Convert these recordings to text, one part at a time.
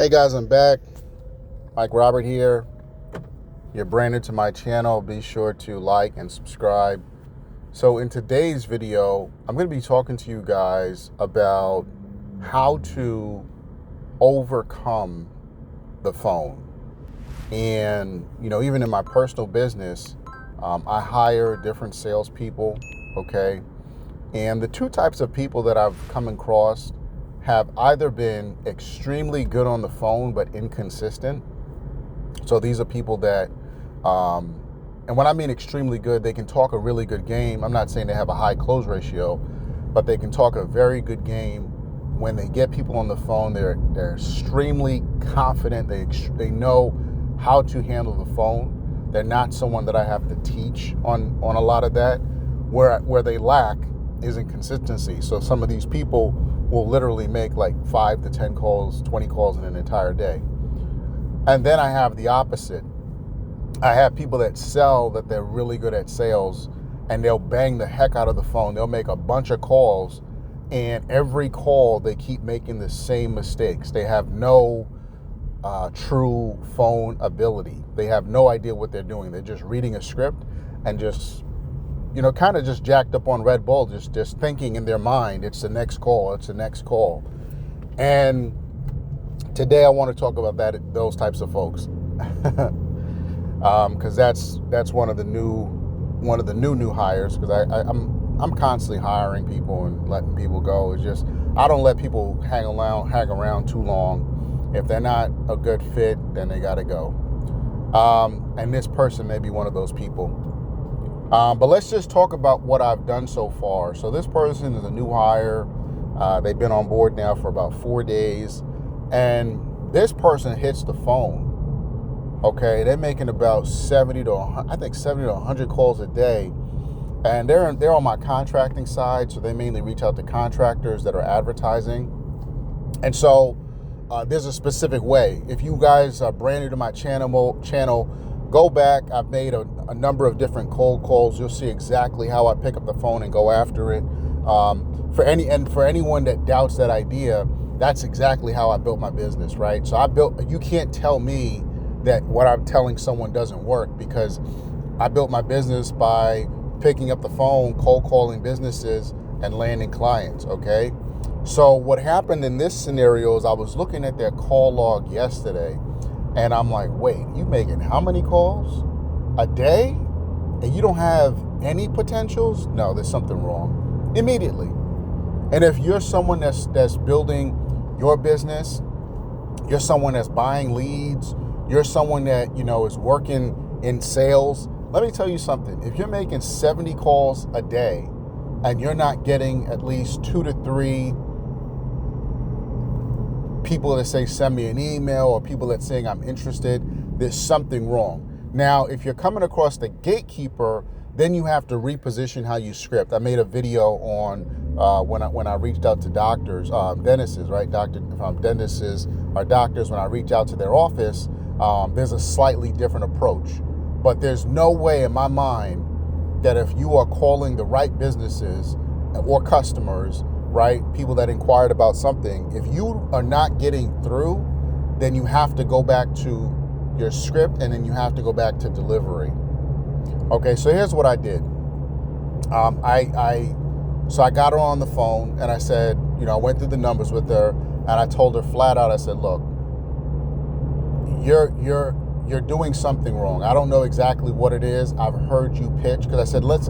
Hey guys, I'm back. Mike Robert here. You're brand new to my channel. Be sure to like and subscribe. So in today's video, I'm going to be talking to you guys about how to overcome the phone. And, even in my personal business, I hire different salespeople, okay? And the two types of people that I've come across have either been extremely good on the phone but inconsistent. So these are people that, and when I mean extremely good, they can talk a really good game. I'm not saying they have a high close ratio, but they can talk a very good game. When they get people on the phone, they're extremely confident. They know how to handle the phone. They're not someone that I have to teach on a lot of that. Where they lack is in consistency. So some of these people will literally make like 5 to 10 calls, 20 calls in an entire day. And then I have the opposite. I have people that sell that they're really good at sales, and they'll bang the heck out of the phone. They'll make a bunch of calls, and every call they keep making the same mistakes. They have no true phone ability. They have no idea what they're doing. They're just reading a script and just kind of just jacked up on Red Bull, just thinking in their mind, it's the next call, it's the next call. And today I want to talk about those types of folks, because that's one of the new hires. Because I'm constantly hiring people and letting people go. It's just I don't let people hang around too long. If they're not a good fit, then they got to go. And this person may be one of those people. But let's just talk about what I've done so far. So this person is a new hire. They've been on board now for about 4 days. And this person hits the phone. Okay, they're making about 70 to 100 calls a day. And they're on my contracting side, so they mainly reach out to contractors that are advertising. And so there's a specific way. If you guys are brand new to my channel, go back. I've made a number of different cold calls. You'll see exactly how I pick up the phone and go after it. For anyone that doubts that idea, that's exactly how I built my business, right? So you can't tell me that what I'm telling someone doesn't work, because I built my business by picking up the phone, cold calling businesses, and landing clients, okay? So what happened in this scenario is I was looking at their call log yesterday, and I'm like, wait, you making how many calls a day? And you don't have any potentials? No, there's something wrong immediately. And if you're someone that's building your business, you're someone that's buying leads, you're someone that, is working in sales, let me tell you something. If you're making 70 calls a day and you're not getting at least 2 to 3 people that say send me an email, or people that saying I'm interested, there's something wrong. Now, if you're coming across the gatekeeper, then you have to reposition how you script. I made a video on when I reached out to doctors, dentists, right? Dentists are doctors. When I reach out to their office, there's a slightly different approach. But there's no way in my mind that if you are calling the right businesses or customers, right, people that inquired about something, if you are not getting through, then you have to go back to your script, and then you have to go back to delivery. Okay, so here's what I did. So I got her on the phone, and I said, I went through the numbers with her, and I told her flat out, I said, look, you're doing something wrong. I don't know exactly what it is. I've heard you pitch, because I said, let's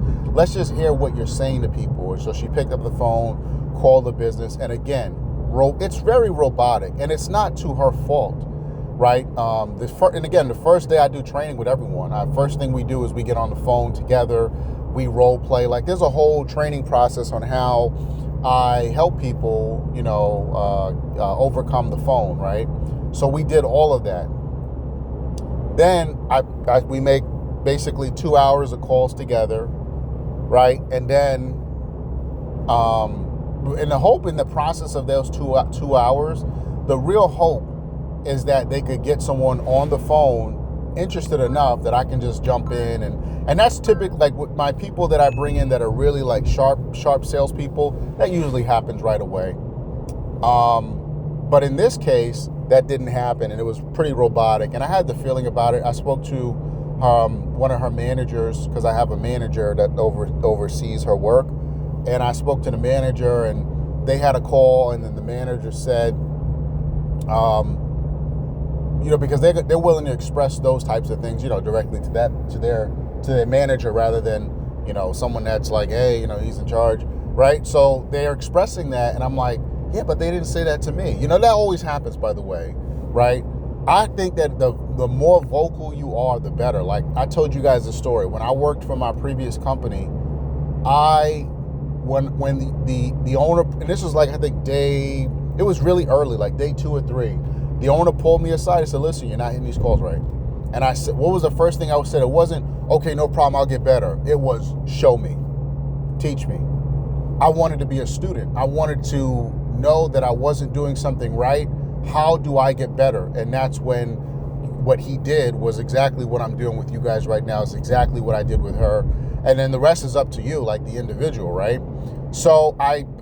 just hear what you're saying to people. So she picked up the phone, called the business, and again, it's very robotic, and it's not to her fault, right? The first day I do training with everyone, first thing we do is we get on the phone together, we role play. Like, there's a whole training process on how I help people, overcome the phone, right? So we did all of that. Then we make basically 2 hours of calls together, right? And then in the process of those 2 hours, the real hope is that they could get someone on the phone interested enough that I can just jump in, and that's typically like with my people that I bring in that are really like sharp salespeople. That usually happens right away. But in this case, that didn't happen, and it was pretty robotic. And I had the feeling about it. I spoke to one of her managers, because I have a manager that oversees her work, and I spoke to the manager, and they had a call, and then the manager said, because they're willing to express those types of things, directly to their manager, rather than someone that's like, hey, he's in charge, right? So they're expressing that, and I'm like, yeah, but they didn't say that to me. That always happens, by the way, right? I think that the more vocal you are, the better. Like I told you guys the story. When I worked for my previous company, when the owner, and this was like, I think it was really early, like day 2 or 3, the owner pulled me aside and said, listen, you're not hitting these calls right. And I said, what was the first thing I said? It wasn't, okay, no problem, I'll get better. It was, show me, teach me. I wanted to be a student. I wanted to know that I wasn't doing something right. How do I get better? And that's when what he did was exactly what I'm doing with you guys right now, is exactly what I did with her. And then the rest is up to you, like the individual, right? So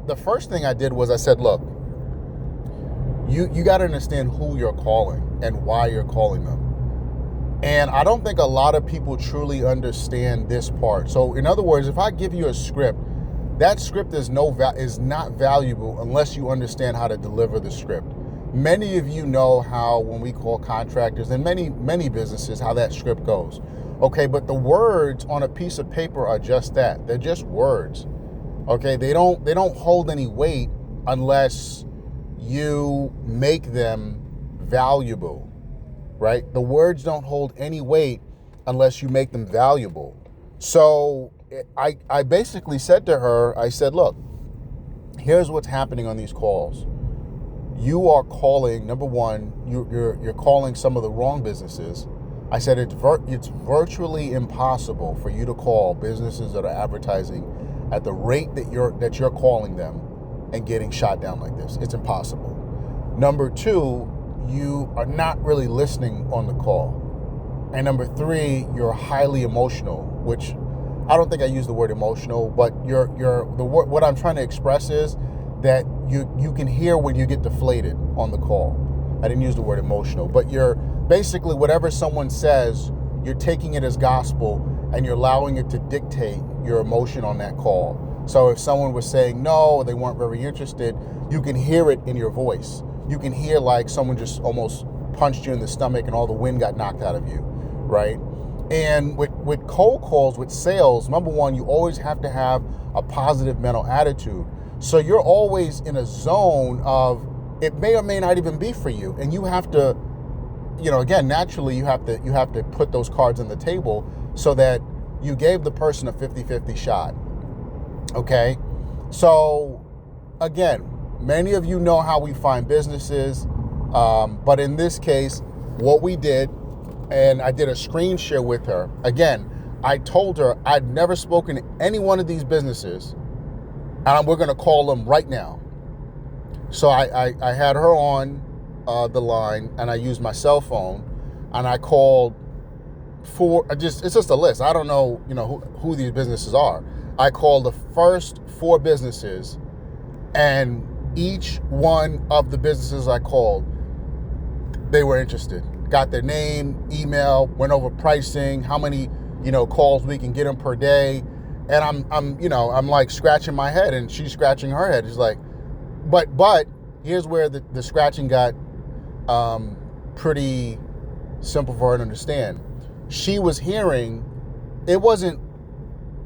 the first thing I did was I said, look, you got to understand who you're calling and why you're calling them. And I don't think a lot of people truly understand this part. So in other words, if I give you a script, that script is not valuable unless you understand how to deliver the script. Many of you know how, when we call contractors, and many businesses, how that script goes. Okay, but the words on a piece of paper are just that. They're just words. Okay, they don't hold any weight unless you make them valuable, right? The words don't hold any weight unless you make them valuable. So I basically said to her, I said, look, here's what's happening on these calls. You are calling, number one, you're calling some of the wrong businesses. I said it's virtually impossible for you to call businesses that are advertising at the rate that you're calling them and getting shot down like this. It's impossible. Number two, you are not really listening on the call. And number three, you're highly emotional, which I don't think I use the word emotional, but what I'm trying to express is that you can hear when you get deflated on the call. I didn't use the word emotional, but you're basically, whatever someone says, you're taking it as gospel and you're allowing it to dictate your emotion on that call. So if someone was saying no, or they weren't very interested, you can hear it in your voice. You can hear like someone just almost punched you in the stomach and all the wind got knocked out of you, right? And with cold calls, with sales, number one, you always have to have a positive mental attitude. So you're always in a zone of, it may or may not even be for you. And you have to, again, naturally you have to put those cards on the table so that you gave the person a 50-50 shot. Okay? So again, many of you know how we find businesses. But in this case, what we did, and I did a screen share with her. Again, I told her I'd never spoken to any one of these businesses, and we're going to call them right now. So I had her on the line, and I used my cell phone, and I called it's just a list. I don't know, who these businesses are. I called the first 4 businesses, and each one of the businesses I called, they were interested. Got their name, email, went over pricing, how many, calls we can get them per day. And I'm like scratching my head, and she's scratching her head. It's like, but here's where the scratching got pretty simple for her to understand. She was hearing, it wasn't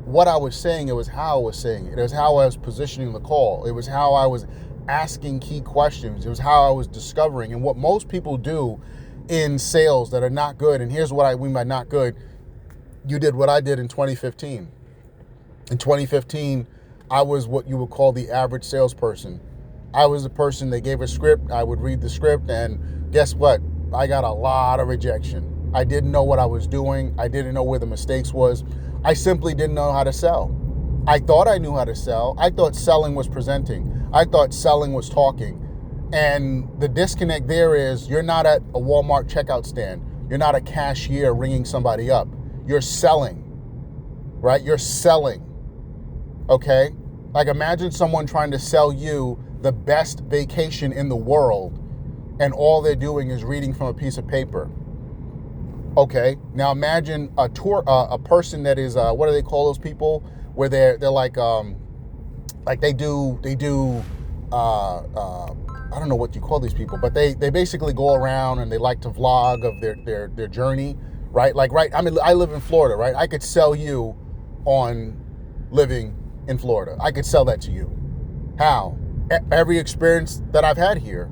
what I was saying, it was how I was saying it. It was how I was positioning the call. It was how I was asking key questions. It was how I was discovering. And what most people do in sales that are not good, and here's what I mean by not good, you did what I did in 2015. In 2015, I was what you would call the average salesperson. I was the person, they gave a script, I would read the script, and guess what? I got a lot of rejection. I didn't know what I was doing. I didn't know where the mistakes was. I simply didn't know how to sell. I thought I knew how to sell. I thought selling was presenting. I thought selling was talking. And the disconnect there is, you're not at a Walmart checkout stand. You're not a cashier ringing somebody up. You're selling, right? You're selling, okay? Like imagine someone trying to sell you the best vacation in the world, and all they're doing is reading from a piece of paper. Okay, now imagine a person that is what do they call those people where they're like they do I don't know what you call these people, but they basically go around and they like to vlog of their journey, right? Like, right, I mean, I live in Florida, right? I could sell you on living in Florida. I could sell that to you. How? Every experience that I've had here,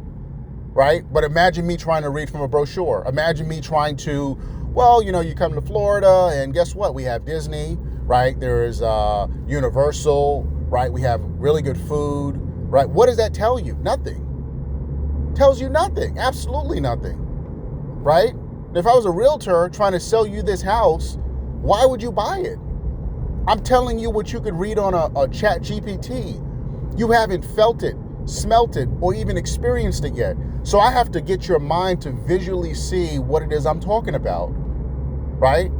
right? But imagine me trying to read from a brochure. Imagine me trying to, well, you come to Florida and guess what? We have Disney, right? There is Universal, right? We have really good food, right? What does that tell you? Nothing. Tells you nothing. Absolutely nothing, right? If I was a realtor trying to sell you this house, why would you buy it? I'm telling you what you could read on a chat GPT. You haven't felt it, smelt it, or even experienced it yet. So I have to get your mind to visually see what it is I'm talking about, right?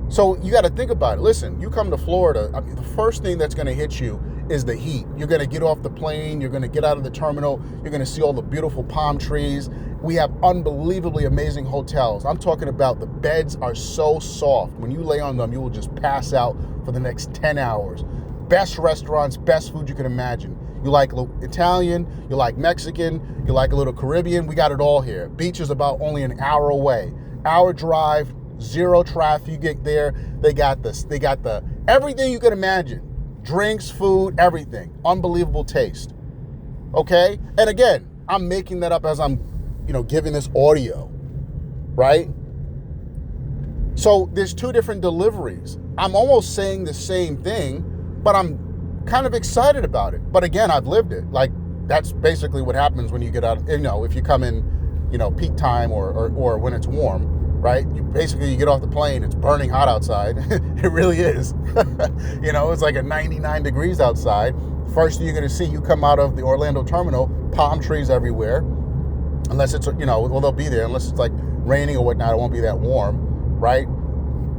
So you got to think about it. Listen, you come to Florida, I mean, the first thing that's going to hit you is the heat. You're going to get off the plane, you're going to get out of the terminal, you're going to see all the beautiful palm trees. We have unbelievably amazing hotels. I'm talking about the beds are so soft. When you lay on them, you will just pass out for the next 10 hours. Best restaurants, best food you can imagine. You like Italian, you like Mexican, you like a little Caribbean, we got it all here. Beach is about only an hour away. Hour drive, zero traffic. You get there, they got the everything you can imagine. Drinks, food, everything. Unbelievable taste. Okay? And again, I'm making that up as I'm, giving this audio, right? So there's two different deliveries. I'm almost saying the same thing, but I'm kind of excited about it. But again, I've lived it. Like, that's basically what happens when you get out, if you come in, peak time or when it's warm, right? You get off the plane, it's burning hot outside. It really is. It's like 99 degrees outside. First thing you're going to see, you come out of the Orlando terminal, palm trees everywhere. Unless it's, well, they'll be there. Unless it's like raining or whatnot, it won't be that warm, right?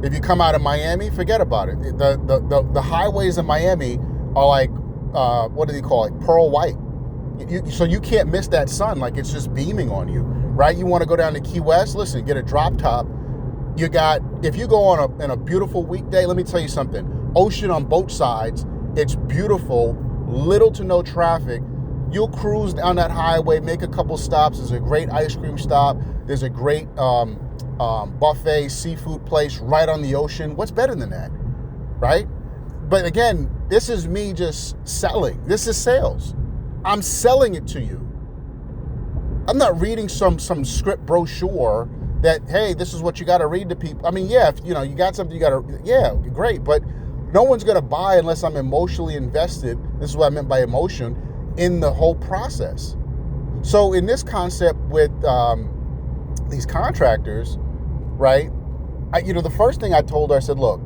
If you come out of Miami, forget about it. The highways in Miami are like, what do they call it? Pearl white. So you can't miss that sun. Like, it's just beaming on you, right? You want to go down to Key West? Listen, get a drop top. If you go on a beautiful weekday, let me tell you something. Ocean on both sides. It's beautiful. Little to no traffic. You'll cruise down that highway, make a couple stops. There's a great ice cream stop. There's a great buffet seafood place right on the ocean. What's better than that, right? But again, this is me just selling. This is sales. I'm selling it to you. I'm not reading some script brochure that, hey, this is what you got to read to people. I mean, yeah, if you got something you got to, yeah, great. But no one's going to buy unless I'm emotionally invested. This is what I meant by emotion in the whole process. So in this concept with these contractors, right? The first thing I told her, I said, look,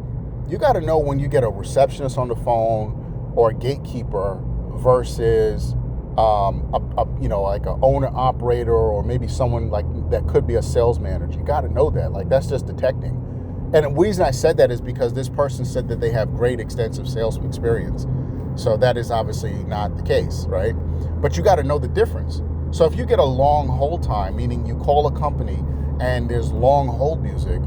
you got to know when you get a receptionist on the phone or a gatekeeper versus like an owner operator or maybe someone like that could be a sales manager. You got to know that. Like, that's just detecting. And the reason I said that is because this person said that they have great extensive sales experience. So that is obviously not the case, right? But you got to know the difference. So if you get a long hold time, meaning you call a company and there's long hold music,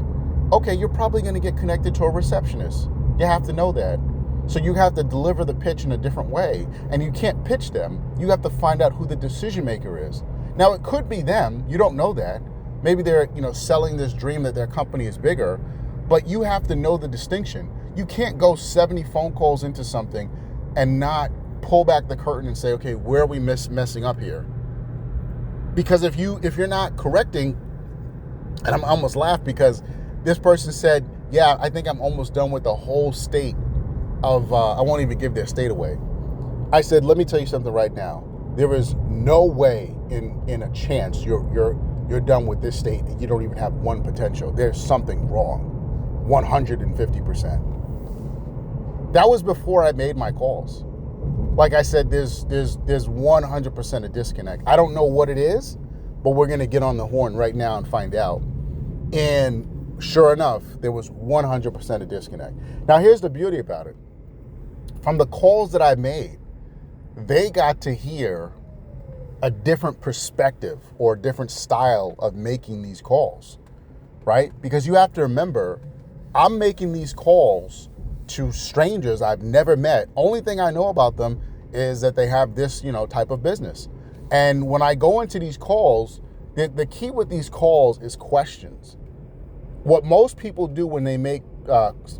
okay, you're probably going to get connected to a receptionist. You have to know that. So you have to deliver the pitch in a different way, and you can't pitch them. You have to find out who the decision maker is. Now, it could be them. You don't know that. Maybe they're, selling this dream that their company is bigger, but you have to know the distinction. You can't go 70 phone calls into something and not pull back the curtain and say, okay, where are we messing up here? Because if you're not correcting, and I'm almost laughed because this person said, yeah, I think I'm almost done with the whole state of, I won't even give their state away. I said, let me tell you something right now. There is no way in a chance you're done with this state that you don't even have one potential. There's something wrong, 150%. That was before I made my calls. Like I said, there's 100% a disconnect. I don't know what it is, but we're gonna get on the horn right now and find out. And sure enough, there was 100% a disconnect. Now here's the beauty about it. From the calls that I made, they got to hear a different perspective or a different style of making these calls, right? Because you have to remember, I'm making these calls to strangers I've never met. Only thing I know about them is that they have this, type of business. And when I go into these calls, the key with these calls is questions. What most people do when they make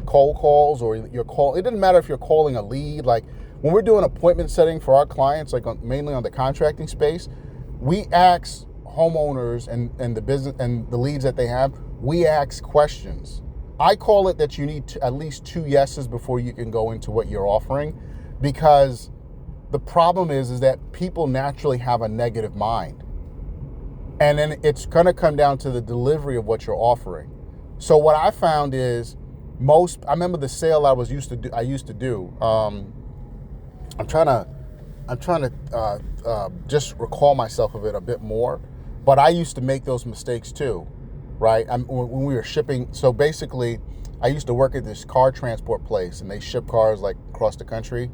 cold calls, or you're it doesn't matter if you're calling a lead. Like when we're doing appointment setting for our clients, like mainly on the contracting space, we ask homeowners and the business and the leads that they have, we ask questions. I call it that you need at least 2 yeses before you can go into what you're offering, because the problem is that people naturally have a negative mind. And then it's going to come down to the delivery of what you're offering. So what I found is I remember the sale I used to do. I'm trying to just recall myself of it a bit more, but I used to make those mistakes too, right? When we were shipping. So basically, I used to work at this car transport place, and they ship cars like across the country.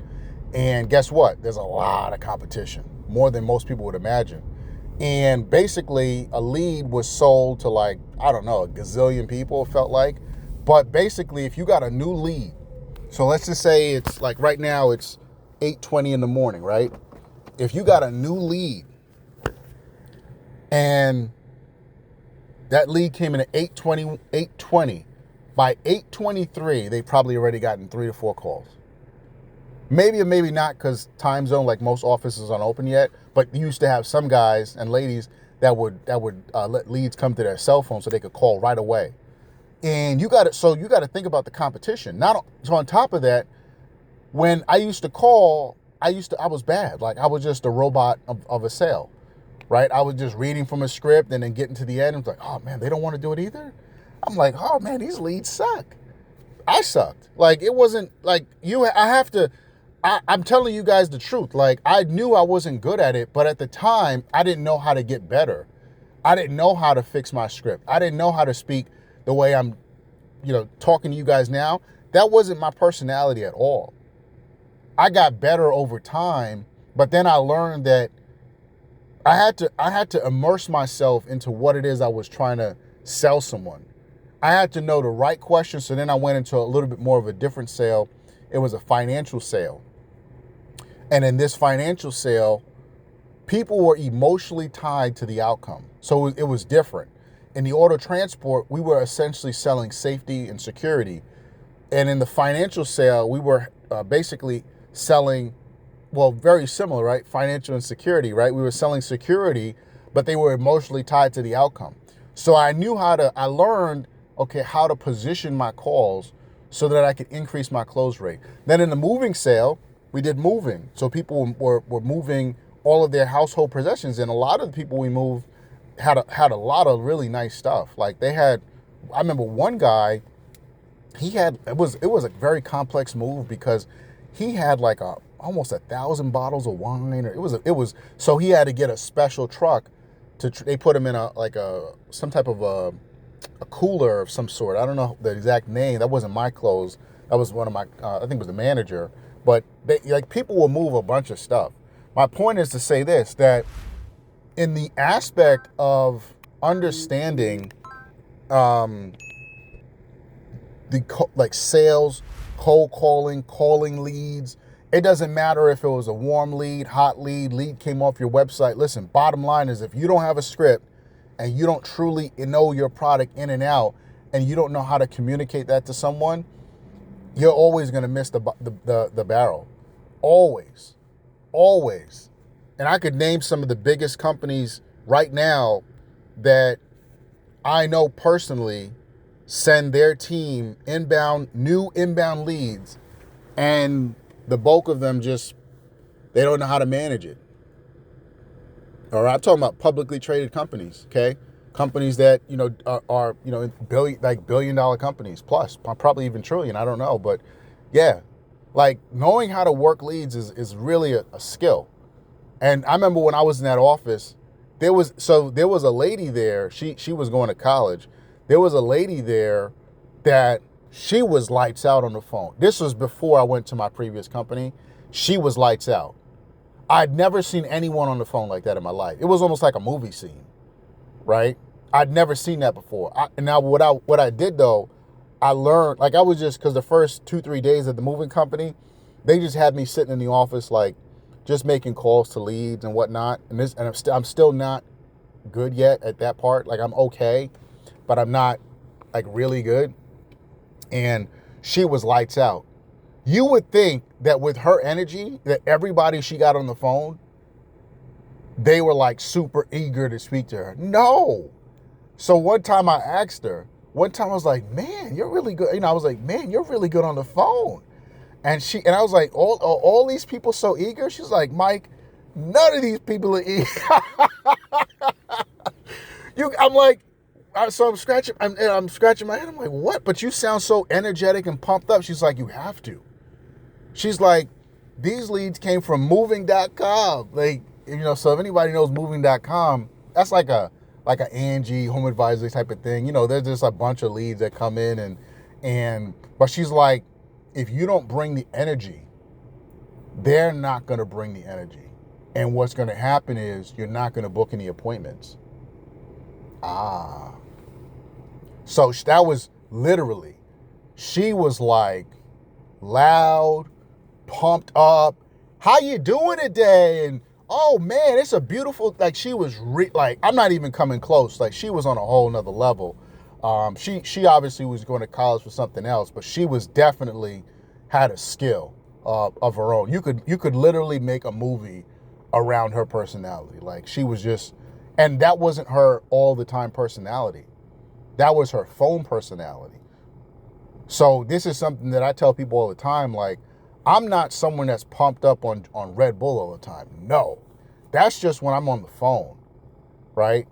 And guess what? There's a lot of competition, more than most people would imagine. And basically, a lead was sold to like, I don't know, a gazillion people, it felt like. But basically, if you got a new lead, so let's just say it's like right now it's 8:20 in the morning, right? If you got a new lead and that lead came in at 8:20, by 8:23, they probably already gotten 3 to 4 calls. Maybe or maybe not, because time zone, like most offices aren't open yet, but you used to have some guys and ladies that would let leads come to their cell phone so they could call right away. And you got to think about the competition. So on top of that, when I used to call, I was bad. Like I was just a robot of a sale, right? I was just reading from a script and then getting to the end and was like, oh man, they don't want to do it either. I'm like, oh man, these leads suck. I sucked. Like it wasn't like I'm telling you guys the truth. Like I knew I wasn't good at it, but at the time I didn't know how to get better. I didn't know how to fix my script. I didn't know how to speak the way I'm, talking to you guys now. That wasn't my personality at all. I got better over time, but then I learned that I had to immerse myself into what it is I was trying to sell someone. I had to know the right questions. So then I went into a little bit more of a different sale. It was a financial sale. And in this financial sale, people were emotionally tied to the outcome. So it was different. In the auto transport, we were essentially selling safety and security. And in the financial sale, we were basically selling, well, very similar, right? Financial and security, right? We were selling security, but they were emotionally tied to the outcome. So I learned, how to position my calls so that I could increase my close rate. Then in the moving sale, we did moving. So people were moving all of their household possessions, and a lot of the people we moved had a lot of really nice stuff. Like I remember one guy, it was a very complex move because he had like almost 1,000 bottles of wine, or so he had to get a special truck they put him in some type of a cooler of some sort. I don't know the exact name. That wasn't my clothes. That was one of my, I think it was the manager. But people will move a bunch of stuff. My point is to say this, that in the aspect of understanding sales, cold calling leads, it doesn't matter if it was a warm lead, hot lead came off your website. Listen, bottom line is if you don't have a script and you don't truly know your product in and out, and you don't know how to communicate that to someone, you're always going to miss the barrel. Always. And I could name some of the biggest companies right now that I know personally send their team new inbound leads, and the bulk of them they don't know how to manage it. All right, I'm talking about publicly traded companies, okay? Companies that, are billion-dollar companies plus, probably even trillion, I don't know. But yeah, like knowing how to work leads is really a skill. And I remember when I was in that office, there was a lady there, she was going to college. There was a lady there that she was lights out on the phone. This was before I went to my previous company. She was lights out. I'd never seen anyone on the phone like that in my life. It was almost like a movie scene, right? I'd never seen that before. And now what I did though, I learned, like I was just, because the first 2-3 days at the moving company, they just had me sitting in the office, like just making calls to leads and whatnot. And I'm still not good yet at that part. Like I'm okay, but I'm not like really good. And she was lights out. You would think that with her energy, that everybody she got on the phone, they were like super eager to speak to her. No. So one time I asked her, I was like, man, you're really good. You know, I was like, man, you're really good on the phone. And I was like, all these people so eager? She's like, Mike, none of these people are eager. I'm like, so I'm scratching my head. I'm like, what? But you sound so energetic and pumped up. She's like, you have to. She's like, these leads came from moving.com. Like, you know, so if anybody knows moving.com, that's like a Angie home advisory type of thing. You know, there's just a bunch of leads that come in but she's like, if you don't bring the energy, they're not going to bring the energy. And what's going to happen is you're not going to book any appointments. So that was literally, she was like loud, pumped up. How you doing today? And oh man, it's a beautiful, like she was like, I'm not even coming close. Like she was on a whole nother level. She obviously was going to college for something else, but she was definitely had a skill of her own. You could literally make a movie around her personality. Like she was just, and that wasn't her all the time personality. That was her phone personality. So this is something that I tell people all the time. Like, I'm not someone that's pumped up on Red Bull all the time. No, that's just when I'm on the phone, right?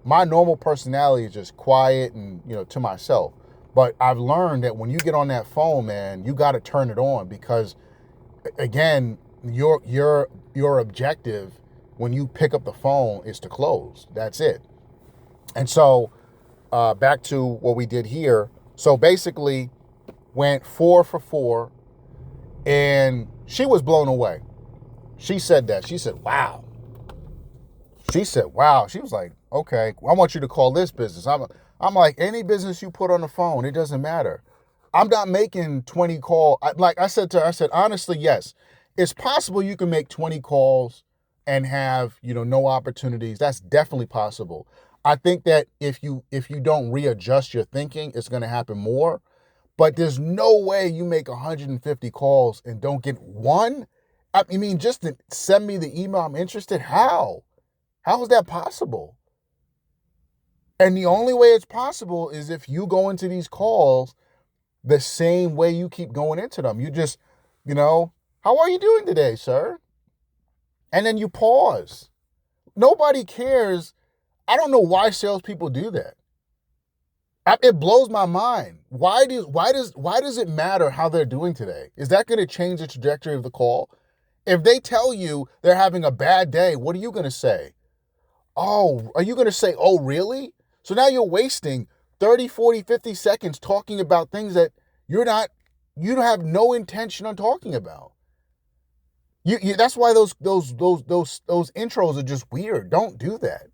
My normal personality is just quiet and, you know, to myself. But I've learned that when you get on that phone, man, you got to turn it on because, again, your objective when you pick up the phone is to close. That's it. And so back to what we did here. So basically went 4 for 4 and she was blown away. She said that. She said, wow. She said, wow. She was like, okay, I want you to call this business. I'm like, any business you put on the phone, it doesn't matter. I'm not making 20 calls. Like I said to her, I said, honestly, yes, it's possible you can make 20 calls and have, you know, no opportunities. That's definitely possible. I think that if you don't readjust your thinking, it's going to happen more. But there's no way you make 150 calls and don't get one. I mean, just to send me the email, I'm interested. How? How is that possible? And the only way it's possible is if you go into these calls the same way you keep going into them. You just, you know, how are you doing today, sir? And then you pause. Nobody cares. I don't know why salespeople do that. It blows my mind. Why does it matter how they're doing today? Is that going to change the trajectory of the call? If they tell you they're having a bad day, what are you going to say? Oh, are you going to say, oh, really? So now you're wasting 30, 40, 50 seconds talking about things that you don't have no intention on talking about. That's why those intros are just weird. Don't do that.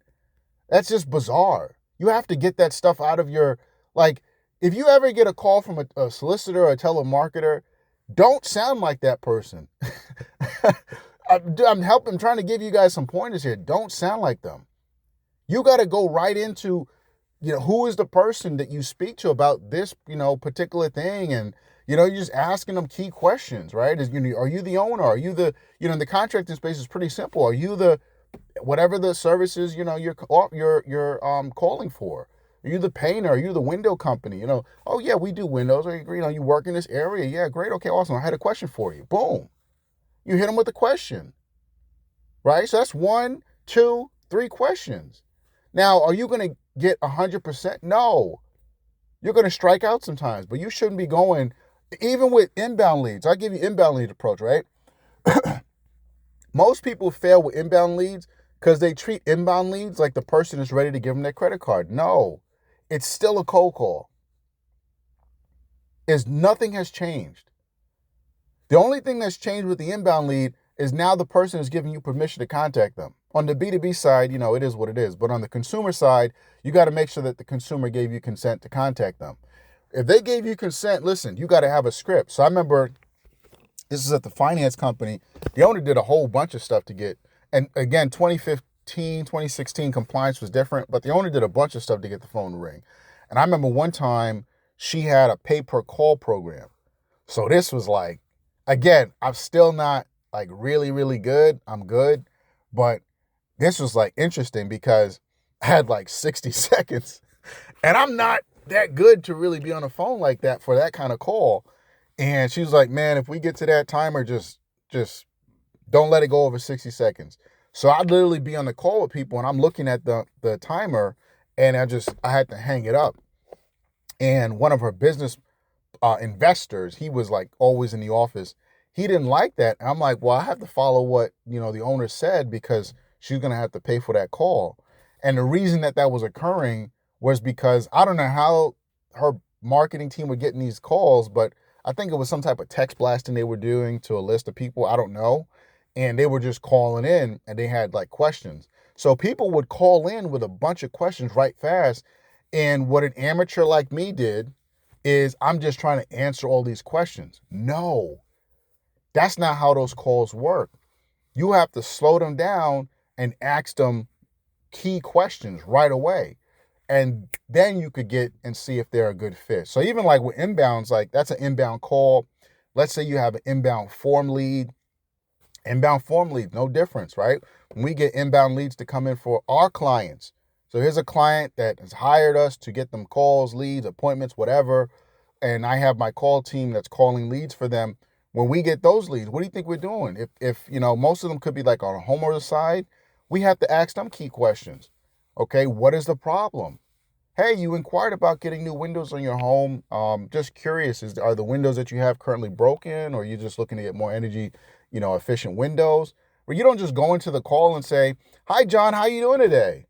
That's just bizarre. You have to get that stuff out of your, like, if you ever get a call from a solicitor or a telemarketer, don't sound like that person. I'm trying to give you guys some pointers here. Don't sound like them. You got to go right into, you know, who is the person that you speak to about this, you know, particular thing. And, you know, you're just asking them key questions, right? Are you the owner? Are you the, you know, the contracting space is pretty simple. Are you the, whatever the services, you know, you're calling for? Are you the painter? Are you the window company? You know, oh yeah, we do windows. You know, you work in this area. Yeah, great. Okay, awesome. I had a question for you. Boom. You hit them with a question, right? So that's 1, 2, 3 questions. Now, are you going to get 100%? No. You're going to strike out sometimes, but you shouldn't be going, even with inbound leads. I give you inbound lead approach, right? Most people fail with inbound leads because they treat inbound leads like the person is ready to give them their credit card. No, it's still a cold call. Nothing has changed. The only thing that's changed with the inbound lead is now the person is giving you permission to contact them. On the B2B side, it is what it is. But on the consumer side, you got to make sure that the consumer gave you consent to contact them. If they gave you consent, listen, you got to have a script. So I remember this is at the finance company. The owner did a whole bunch of stuff to get, and again, 2015, 2016 compliance was different, but the owner did a bunch of stuff to get the phone to ring. And I remember one time she had a pay per call program. So this was like, again, I'm still not like really, really good. I'm good. But this was like interesting because I had like 60 seconds and I'm not that good to really be on the phone like that for that kind of call. And she was like, man, if we get to that timer, just don't let it go over 60 seconds. So I'd literally be on the call with people and I'm looking at the timer and I had to hang it up. And one of her business investors, he was like always in the office. He didn't like that. And I'm like, well, I have to follow what, the owner said because she's going to have to pay for that call. And the reason that was occurring was because I don't know how her marketing team were getting these calls, but I think it was some type of text blasting they were doing to a list of people. I don't know. And they were just calling in and they had like questions. So people would call in with a bunch of questions right fast. And what an amateur like me did is I'm just trying to answer all these questions. No, that's not how those calls work. You have to slow them down and ask them key questions right away. And then you could get and see if they're a good fit. So even like with inbounds, like that's an inbound call. Let's say you have an inbound form lead. Inbound form lead, no difference, right? When we get inbound leads to come in for our clients. So here's a client that has hired us to get them calls, leads, appointments, whatever. And I have my call team that's calling leads for them. When we get those leads, what do you think we're doing? If most of them could be like on a homeowner side, we have to ask them key questions. Okay, what is the problem? Hey, you inquired about getting new windows on your home. Just curious, are the windows that you have currently broken, or are you just looking to get more energy, efficient windows? Where you don't just go into the call and say, "Hi, John, how you doing today?"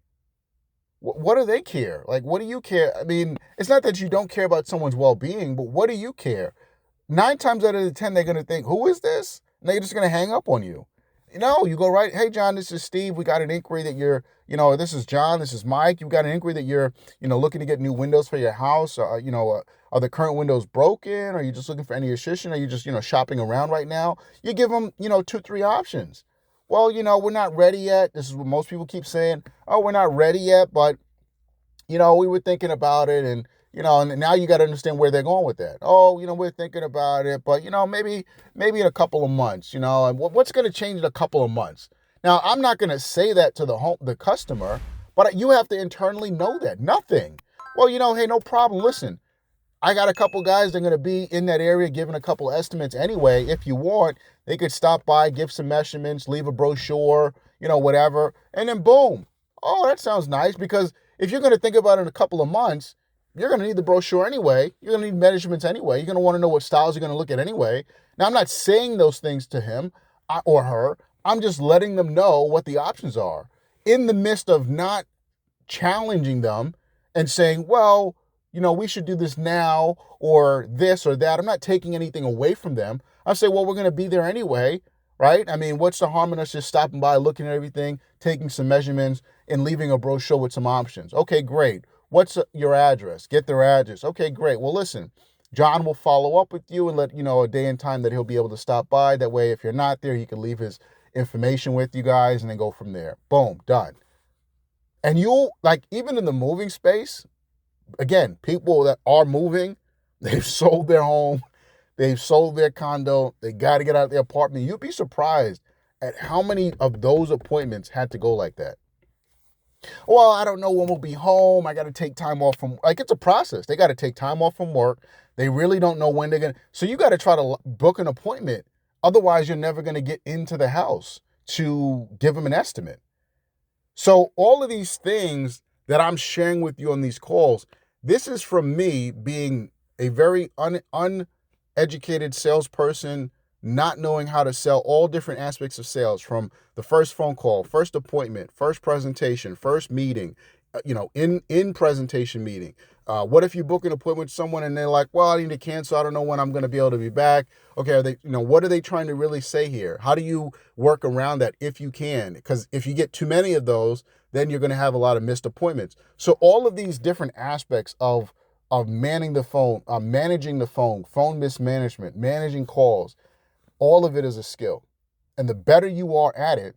What do they care? Like, what do you care? I mean, it's not that you don't care about someone's well-being, but what do you care? 9 times out of the 10, they're going to think, who is this? And they're just going to hang up on you. You go right, hey, John, this is Steve. We got an inquiry that you're, this is John, this is Mike. You got an inquiry that you're, looking to get new windows for your house. Are the current windows broken? Are you just looking for any assistance? Are you just, shopping around right now? You give them, 2, 3 options. Well, we're not ready yet. This is what most people keep saying. Oh, we're not ready yet, but, we were thinking about it and, and now you got to understand where they're going with that. Oh, we're thinking about it, but, maybe in a couple of months, and what's going to change in a couple of months? Now, I'm not going to say that to the customer, but you have to internally know that. Nothing. Well, hey, no problem. Listen, I got a couple guys that are going to be in that area giving a couple estimates anyway. If you want, they could stop by, give some measurements, leave a brochure, whatever, and then boom. Oh, that sounds nice, because if you're going to think about it in a couple of months, you're going to need the brochure anyway. You're going to need measurements anyway. You're going to want to know what styles you're going to look at anyway. Now, I'm not saying those things to him or her. I'm just letting them know what the options are in the midst of not challenging them and saying, well, we should do this now or this or that. I'm not taking anything away from them. I say, well, we're going to be there anyway, right? I mean, what's the harm in us just stopping by, looking at everything, taking some measurements, and leaving a brochure with some options? Okay, great. What's your address? Get their address. Okay, great. Well, listen, John will follow up with you and let you know a day and time that he'll be able to stop by. That way, if you're not there, he can leave his information with you guys and then go from there. Boom, done. And even in the moving space, again, people that are moving, they've sold their home, they've sold their condo, they got to get out of their apartment. You'd be surprised at how many of those appointments had to go like that. Well, I don't know when we'll be home. I got to take time off from, it's a process. They got to take time off from work. They really don't know when they're going to. So you got to try to book an appointment. Otherwise, you're never going to get into the house to give them an estimate. So all of these things that I'm sharing with you on these calls, this is from me being a very uneducated salesperson, not knowing how to sell all different aspects of sales, from the first phone call, first appointment, first presentation, first meeting, in presentation meeting, What if you book an appointment with someone and they're like, well, I need to cancel. I don't know when I'm going to be able to be back. Okay, are they, what are they trying to really say here? How do you work around that if you can? Because if you get too many of those, then you're going to have a lot of missed appointments. So all of these different aspects of manning the phone, managing the phone mismanagement, managing calls, all of it is a skill. And the better you are at it,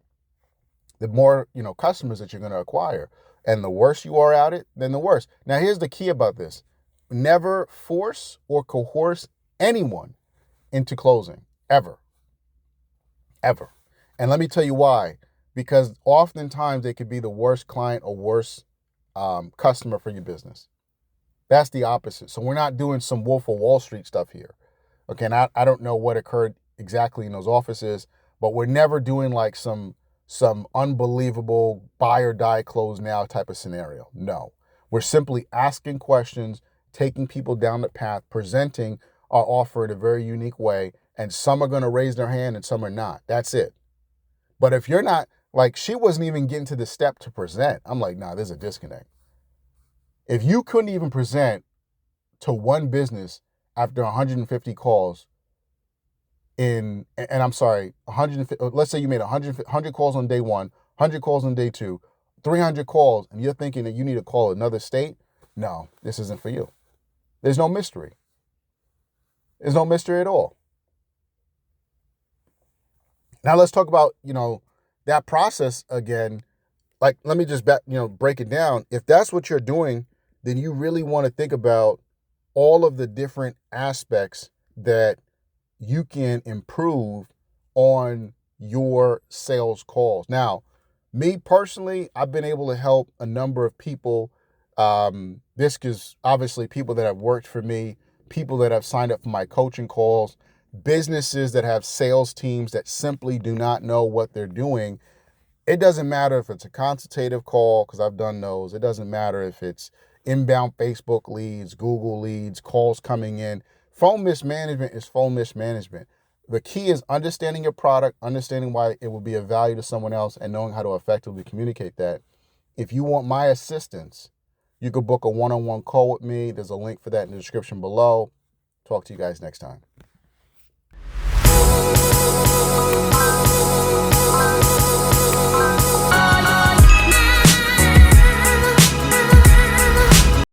the more, customers that you're going to acquire. And the worse you are at it, then the worse. Now, here's the key about this. Never force or coerce anyone into closing, ever, ever. And let me tell you why. Because oftentimes they could be the worst client or worst customer for your business. That's the opposite. So we're not doing some Wolf of Wall Street stuff here. Okay, and I don't know what occurred exactly in those offices, but we're never doing like some unbelievable buy or die close now type of scenario. No, we're simply asking questions, taking people down the path, presenting our offer in a very unique way, and some are going to raise their hand and some are not. That's it. But if you're not, like, she wasn't even getting to the step to present. I'm like, nah, there's a disconnect. If you couldn't even present to one business after 150 calls and I'm sorry, 150, let's say you made 100 calls on day one, 100 calls on day two, 300 calls, and you're thinking that you need to call another state, no, this isn't for you. There's no mystery. There's no mystery at all. Now let's talk about, that process again. Like, let me just break it down. If that's what you're doing, then you really want to think about all of the different aspects that you can improve on your sales calls. Now, me personally, I've been able to help a number of people. This is obviously people that have worked for me, people that have signed up for my coaching calls, businesses that have sales teams that simply do not know what they're doing. It doesn't matter if it's a consultative call, because I've done those. It doesn't matter if it's inbound Facebook leads, Google leads, calls coming in. Phone mismanagement is phone mismanagement. The key is understanding your product, understanding why it will be of value to someone else, and knowing how to effectively communicate that. If you want my assistance, you could book a one-on-one call with me. There's a link for that in the description below. Talk to you guys next time.